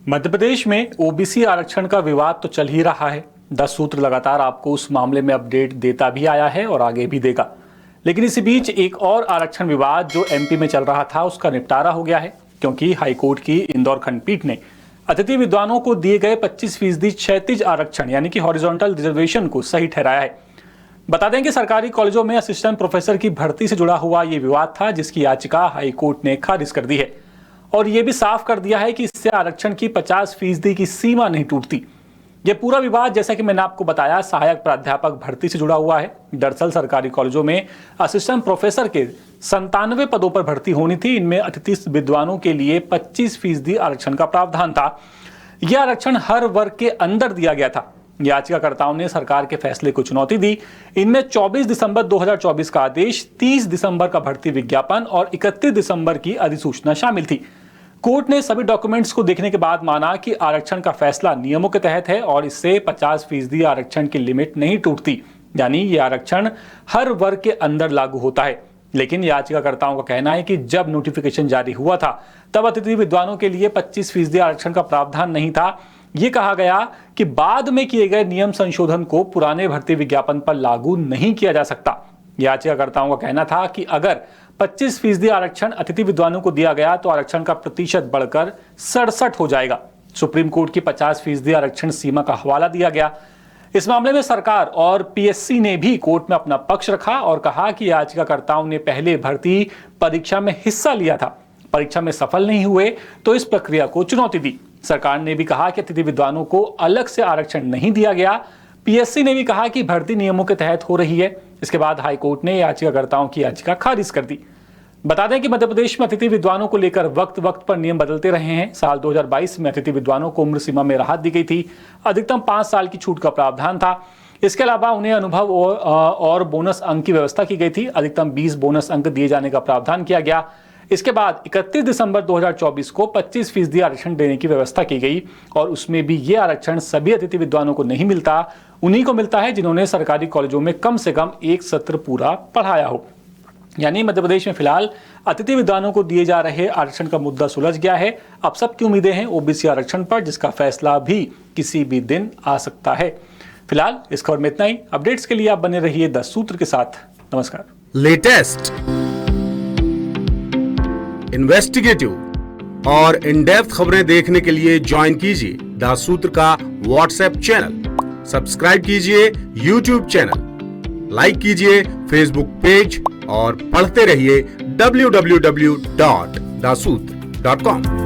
मध्य प्रदेश में ओबीसी आरक्षण का विवाद तो चल ही रहा है। 10 सूत्र लगातार आपको उस मामले में अपडेट देता भी आया है और आगे भी देगा। लेकिन इसी बीच एक और आरक्षण विवाद जो एमपी में चल रहा था उसका निपटारा हो गया है, क्योंकि हाईकोर्ट की इंदौर खंडपीठ ने अतिथि विद्वानों को दिए गए 25% क्षैतिज आरक्षण यानी कि हॉरिजॉन्टल रिजर्वेशन को सही ठहराया है। बता दें कि सरकारी कॉलेजों में असिस्टेंट प्रोफेसर की भर्ती से जुड़ा हुआ ये विवाद था, जिसकी याचिका हाईकोर्ट ने खारिज कर दी है और ये भी साफ कर दिया है कि इससे आरक्षण की 50% की सीमा नहीं टूटती। यह पूरा विवाद, जैसा कि मैंने आपको बताया, सहायक प्राध्यापक भर्ती से जुड़ा हुआ है। दरअसल सरकारी कॉलेजों में असिस्टेंट प्रोफेसर के 97 पदों पर भर्ती होनी थी। इनमें अतिथि विद्वानों के लिए 25% आरक्षण का प्रावधान था। यह आरक्षण हर वर्ग के अंदर दिया गया था। याचिकाकर्ताओं ने सरकार के फैसले को चुनौती दी। इनमें 24 दिसंबर 2024 का आदेश, 30 दिसंबर का भर्ती विज्ञापन और 31 दिसंबर की अधिसूचना शामिल थी। कोर्ट ने सभी डॉक्यूमेंट्स को देखने के बाद माना कि आरक्षण का फैसला नियमों के तहत है और इससे 50% आरक्षण की लिमिट नहीं टूटती, यानी यह आरक्षण हर वर्ग के अंदर लागू होता है। लेकिन याचिकाकर्ताओं का कहना है कि जब नोटिफिकेशन जारी हुआ था तब अतिथि विद्वानों के लिए 25% आरक्षण का प्रावधान नहीं था। यह कहा गया कि बाद में किए गए नियम संशोधन को पुराने भर्ती विज्ञापन पर लागू नहीं किया जा सकता। याचिकाकर्ताओं का कहना था कि अगर 25% आरक्षण अतिथि विद्वानों को दिया गया तो आरक्षण का प्रतिशत बढ़कर 67 हो जाएगा। सुप्रीम कोर्ट की 50% आरक्षण सीमा का हवाला दिया गया। इस मामले में सरकार और पीएससी ने भी कोर्ट में अपना पक्ष रखा और कहा कि याचिकाकर्ताओं ने पहले भर्ती परीक्षा में हिस्सा लिया था, परीक्षा में सफल नहीं हुए तो इस प्रक्रिया को चुनौती दी। सरकार ने भी कहा कि अतिथि विद्वानों को अलग से आरक्षण नहीं दिया गया। पीएससी ने भी कहा कि भर्ती नियमों के तहत हो रही है। इसके बाद हाईकोर्ट ने याचिकाकर्ताओं की याचिका खारिज कर दी। बता दें कि मध्य प्रदेश में अतिथि विद्वानों को लेकर वक्त वक्त पर नियम बदलते रहे हैं। साल 2022 में अतिथि विद्वानों को उम्र सीमा में राहत दी गई थी। अधिकतम 5 साल की छूट का प्रावधान था। इसके अलावा उन्हें अनुभव और बोनस अंक की व्यवस्था की गई थी। अधिकतम 20 बोनस अंक दिए जाने का प्रावधान किया गया। इसके बाद 31 दिसंबर 2024 को 25% आरक्षण देने की व्यवस्था की गई और उसमें भी ये आरक्षण सभी अतिथि विद्वानों को नहीं मिलता। उन्हीं को मिलता है जिन्होंने सरकारी कॉलेजों में कम से कम एक सत्र पूरा पढ़ाया हो। यानी मध्य प्रदेश में फिलहाल अतिथि विद्वानों को दिए जा रहे आरक्षण का मुद्दा सुलझ गया है। अब सबकी उम्मीदें हैं ओबीसी आरक्षण पर, जिसका फैसला भी किसी भी दिन आ सकता है। फिलहाल इस खबर में इतना ही। अपडेट्स के लिए आप बने रहिए 10 सूत्र के साथ। नमस्कार। लेटेस्ट, इन्वेस्टिगेटिव और इन डेप्थ खबरें देखने के लिए ज्वाइन कीजिए 10 सूत्र का व्हाट्सएप चैनल, सब्सक्राइब कीजिए यूट्यूब चैनल, लाइक कीजिए फेसबुक पेज और पढ़ते रहिए www.dasootra.com।